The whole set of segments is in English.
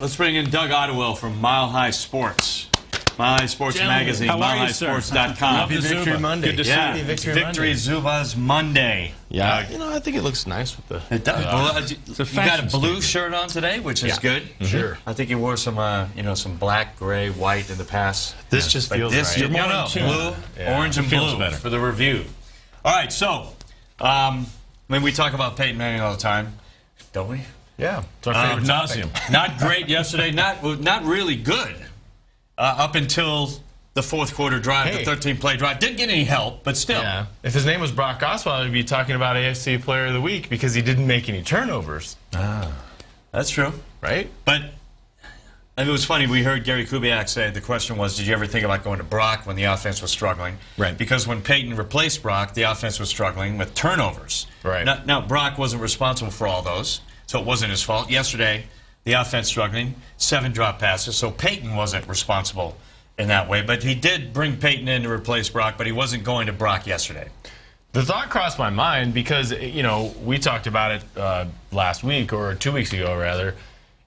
Let's bring in Doug Ottewill from Mile High Sports. Mile High Sports Magazine, milehighsports.com. Happy Victory Monday. Good to see you. Victory Zuba's Monday. Yeah, I think it looks nice with the... It does. You got a blue shirt on today, which is good. Sure. I think you wore some, some black, gray, white in the past. This just feels right. You're more blue, orange and blue for the review. All right, so, we talk about Peyton Manning all the time, don't we? Yeah. It's our favorite topic. Not great yesterday. Not really good up until the fourth quarter drive, the 13-play drive. Didn't get any help, but still. Yeah. If his name was Brock Osweiler, we'd be talking about AFC Player of the Week because he didn't make any turnovers. That's true. Right? But it was funny. We heard Gary Kubiak say the question was, did you ever think about going to Brock when the offense was struggling? Right. Because when Peyton replaced Brock, the offense was struggling with turnovers. Right. Now Brock wasn't responsible for all those, so it wasn't his fault. Yesterday, the offense struggling, 7 drop passes, so Peyton wasn't responsible in that way. But he did bring Peyton in to replace Brock, but he wasn't going to Brock yesterday. The thought crossed my mind because, we talked about it last week or 2 weeks ago, rather.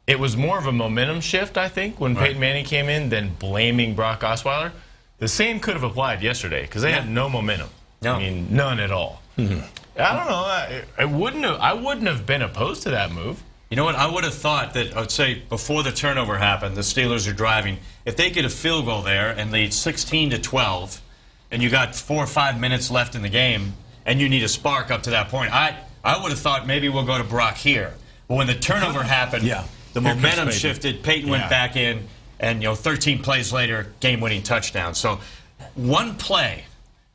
It was more of a momentum shift, I think, when Peyton Manning came in than blaming Brock Osweiler. The same could have applied yesterday because they had no momentum. No. I mean, none at all. I don't know. I wouldn't have been opposed to that move. You know what? I would have thought that, I would say, before the turnover happened, the Steelers are driving. If they get a field goal there and lead 16-12, and you got 4 or 5 minutes left in the game, and you need a spark up to that point, I would have thought maybe we'll go to Brock here. But when the turnover happened, the momentum shifted. Peyton went back in, and 13 plays later, game-winning touchdown. So one play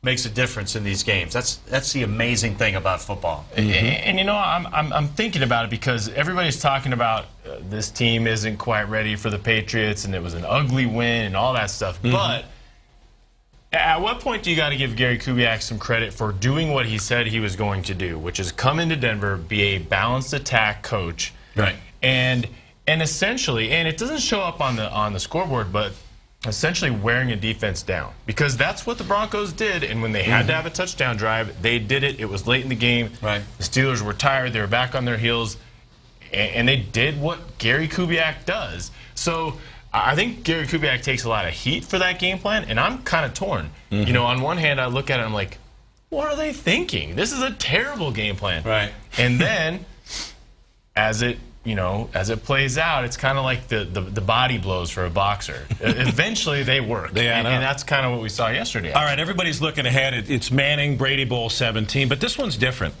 makes a difference in these games. That's the amazing thing about football. And I'm thinking about it because everybody's talking about this team isn't quite ready for the Patriots, and it was an ugly win and all that stuff. But at what point do you got to give Gary Kubiak some credit for doing what he said he was going to do, which is come into Denver, be a balanced attack coach, and essentially, and it doesn't show up on the scoreboard, but essentially wearing a defense down, because that's what the Broncos did. And when they had to have a touchdown drive, they did it. It was late in the game. The Steelers were tired. They were back on their heels, and they did what Gary Kubiak does. So I think Gary Kubiak takes a lot of heat for that game plan, and I'm kind of torn. On one hand, I look at it, I'm like, what are they thinking? This is a terrible game plan. And then as it plays out, it's kind of like the body blows for a boxer. Eventually, they work. And that's kind of what we saw yesterday. All right, everybody's looking ahead. It's Manning, Brady Bowl 17, but this one's different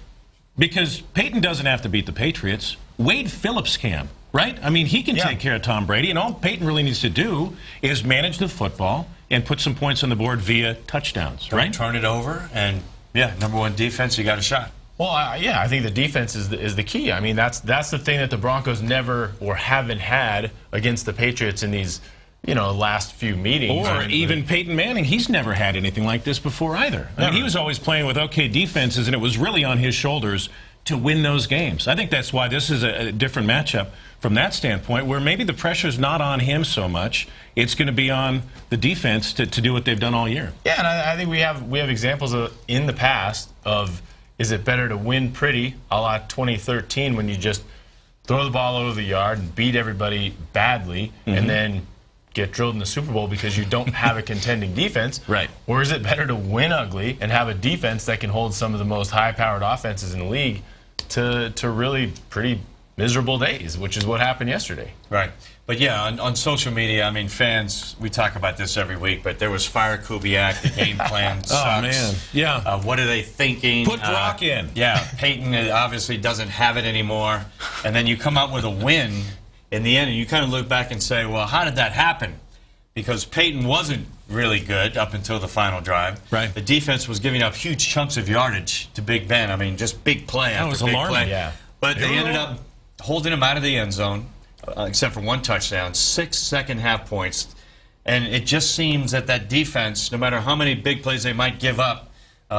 because Peyton doesn't have to beat the Patriots. Wade Phillips can, right? I mean, he can take care of Tom Brady, and all Peyton really needs to do is manage the football and put some points on the board via touchdowns, right? Turn it over, and, number one defense, you got a shot. Well, I think the defense is the key. I mean, that's the thing that the Broncos never or haven't had against the Patriots in these, last few meetings. Or even Peyton Manning, he's never had anything like this before either. I mean, he was always playing with okay defenses, and it was really on his shoulders to win those games. I think that's why this is a different matchup from that standpoint, where maybe the pressure's not on him so much. It's going to be on the defense to do what they've done all year. Yeah, and I think we have examples in the past of, is it better to win pretty, a la 2013, when you just throw the ball over the yard and beat everybody badly and then get drilled in the Super Bowl because you don't have a contending defense? Or is it better to win ugly and have a defense that can hold some of the most high-powered offenses in the league to really pretty miserable days, which is what happened yesterday? But on social media, I mean, fans, we talk about this every week, but there was fire Kubiak, the game plan sucks. What are they thinking? Put Brock in. Peyton obviously doesn't have it anymore. And then you come out with a win in the end, and you kind of look back and say, well, how did that happen? Because Peyton wasn't really good up until the final drive. The defense was giving up huge chunks of yardage to Big Ben. I mean, just big play after big play. But they ended up holding him out of the end zone, except for one touchdown, 6 second-half points. And it just seems that defense, no matter how many big plays they might give up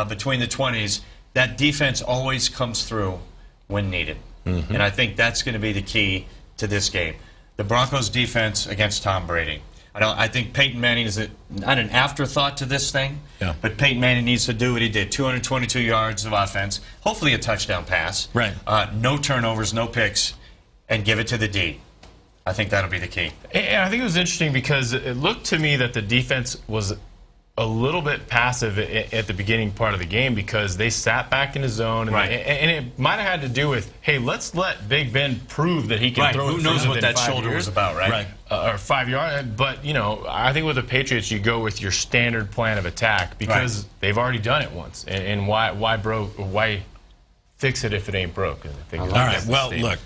between the 20s, that defense always comes through when needed. And I think that's going to be the key to this game. The Broncos' defense against Tom Brady. I think Peyton Manning is not an afterthought to this thing, but Peyton Manning needs to do what he did, 222 yards of offense, hopefully a touchdown pass, no turnovers, no picks, and give it to the D. I think that'll be the key. And I think it was interesting because it looked to me that the defense was a little bit passive at the beginning part of the game because they sat back in the zone. And, Right. and it might have had to do with, hey, let's let Big Ben prove that he can Right. throw. Who it knows further what than that 5 shoulder years. was about, right? Or 5 yards. But, you know, I think with the Patriots, you go with your standard plan of attack because they've already done it once. And why fix it if it ain't broke? I think All right. Well, look,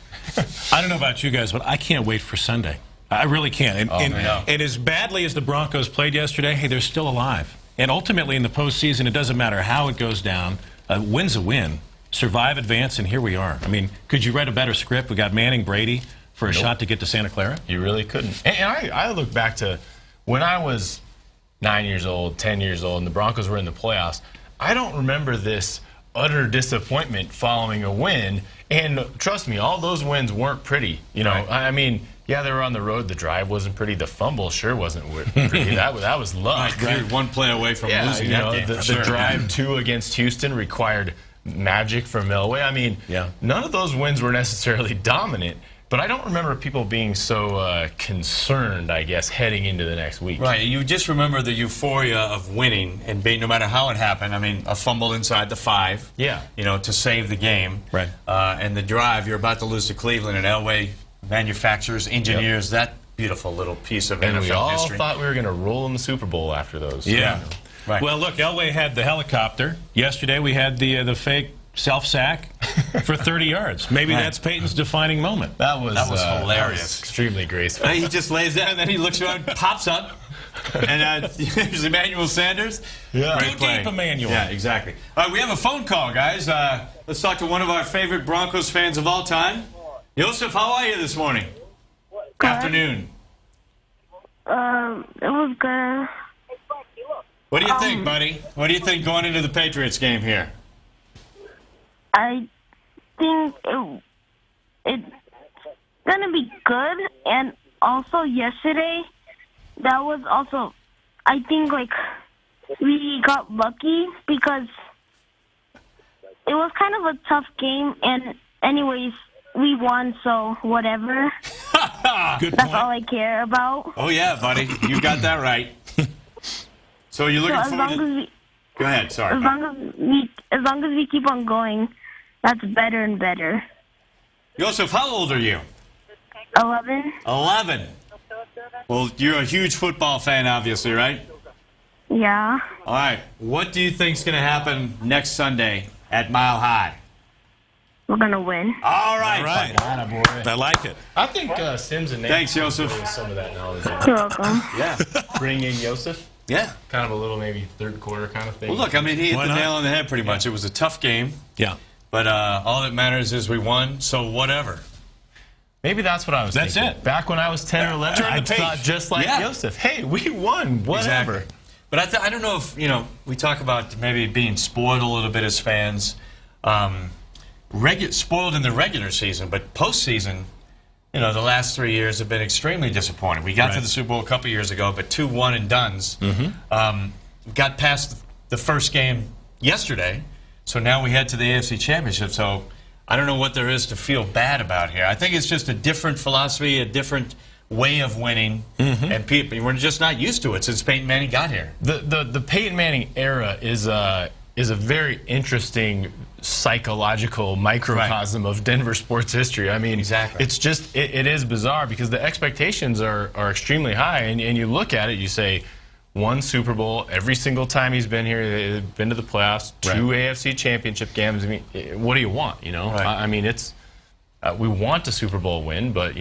I don't know about you guys, but I can't wait for Sunday. I really can't. And as badly as the Broncos played yesterday, hey, they're still alive. And ultimately, in the postseason, it doesn't matter how it goes down. Win's a win. Survive, advance, and here we are. I mean, could you write a better script? We got Manning, Brady for a shot to get to Santa Clara. You really couldn't. And I look back to when I was 9 years old, 10 years old, and the Broncos were in the playoffs. I don't remember this utter disappointment following a win. And trust me, all those wins weren't pretty. You know, I mean, yeah, they were on the road. The drive wasn't pretty. The fumble sure wasn't pretty. that was luck. Right. You're one play away from losing that game. The drive 2 against Houston required magic from Elway. I mean, none of those wins were necessarily dominant. But I don't remember people being so concerned, I guess, heading into the next week. Right. You just remember the euphoria of winning and being, no matter how it happened. I mean, a fumble inside the 5. Yeah. You know, to save the game. Right. And the drive, you're about to lose to Cleveland, and Elway manufactures, engineers that beautiful little piece of And NFL we all history. thought we were going to roll in the Super Bowl after those. Yeah. Right. Well, look, Elway had the helicopter. Yesterday we had the fake self-sack for 30 yards. Maybe that's Peyton's defining moment. That was hilarious. That was extremely graceful. He just lays down, and then he looks around, pops up, and here's Emmanuel Sanders. Yeah. Great play. Deep Emmanuel. Yeah, exactly. All right, we have a phone call, guys. Let's talk to one of our favorite Broncos fans of all time. Joseph, how are you this morning? Good. Afternoon. It was good. What do you think, buddy? What do you think going into the Patriots game here? I think it's gonna be good, and also yesterday, that was also, I think, like, we got lucky because it was kind of a tough game, and anyways, we won, so whatever. Good That's point. all I care about. Oh, yeah, buddy. You got that right. So you're So looking as forward long to... as we, Go ahead, sorry. as long as we keep on going, that's better and better. Joseph, how old are you? 11. 11. Well, you're a huge football fan, obviously, right? Yeah. All right. What do you think's going to happen next Sunday at Mile High? We're gonna win. All right. All right. Attaboy. I like it. I think Sims and Nate Thanks, Joseph. bring some of that knowledge. You're welcome. Yeah. Bring in Joseph. Yeah. Kind of a little maybe third quarter kind of thing. Well, look, I mean, he hit Why the not? nail on the head pretty much. It was a tough game, Yeah. but all that matters is we won, so whatever. Maybe that's what I was That's thinking. it. Back when I was 10 or 11, Turn I the page. thought just like Yeah. Joseph. Hey, we won. Whatever. Exactly. But I don't know if, we talk about maybe being spoiled a little bit as fans. Spoiled in the regular season, but postseason, the last 3 years have been extremely disappointing. We got to Right. the Super Bowl a couple years ago, but 2 one-and-dones. Got past the first game yesterday, so now we head to the AFC Championship. So I don't know what there is to feel bad about here. I think it's just a different philosophy, a different way of winning, and people we're just not used to it since Peyton Manning got here. The Peyton Manning era is a very interesting psychological microcosm of Denver sports history. I mean, Exactly. it's just it is bizarre because the expectations are extremely high, and you look at it, you say, one Super Bowl every single time he's been here. They've been to the playoffs, 2 AFC Championship games. I mean, what do you want? Right. I mean, it's we want a Super Bowl win, but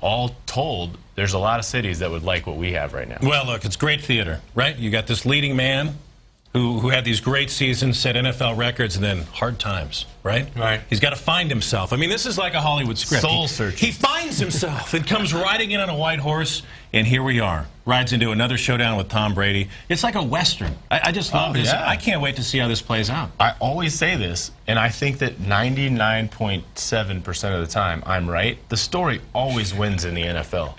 all told, there's a lot of cities that would like what we have right now. Well, look, it's great theater, right? You got this leading man who had these great seasons, set NFL records, and then hard times, right? Right. He's got to find himself. I mean, this is like a Hollywood script. Soul searching. He finds himself and comes riding in on a white horse, and here we are. Rides into another showdown with Tom Brady. It's like a Western. I just love this. yeah. I can't wait to see how this plays out. I always say this, and I think that 99.7% of the time I'm right. The story always wins in the NFL.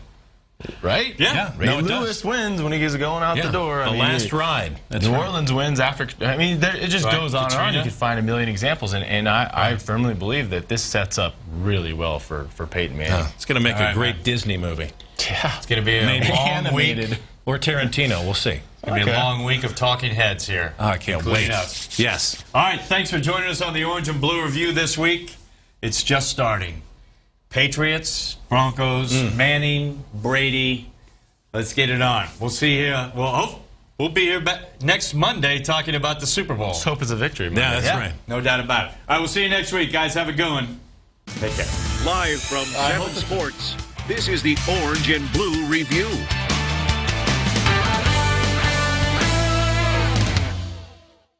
Right? Yeah. Ray No, it Lewis does. wins when he's going out the door. The last ride. That's New right. Orleans wins after. I mean, it just Right. goes on and on. Katrina. You could find a million examples, and I firmly believe that this sets up really well for Peyton Manning. It's going to make All a right, great man. Disney movie. Yeah, It's going to be a Maybe long animated. week. Or Tarantino. We'll see. It's going to be a long week of talking heads here. Oh, I can't including wait. us. Yes. All right, thanks for joining us on the Orange and Blue Review this week. It's just starting. Patriots, Broncos, Manning, Brady. Let's get it on. We'll see you. We'll be here next Monday talking about the Super Bowl. Let's hope it's a victory. Yeah, that's right. No doubt about it. All right, we'll see you next week, guys. Have a good one. Take care. Live from 7 Sports, this is the Orange and Blue Review.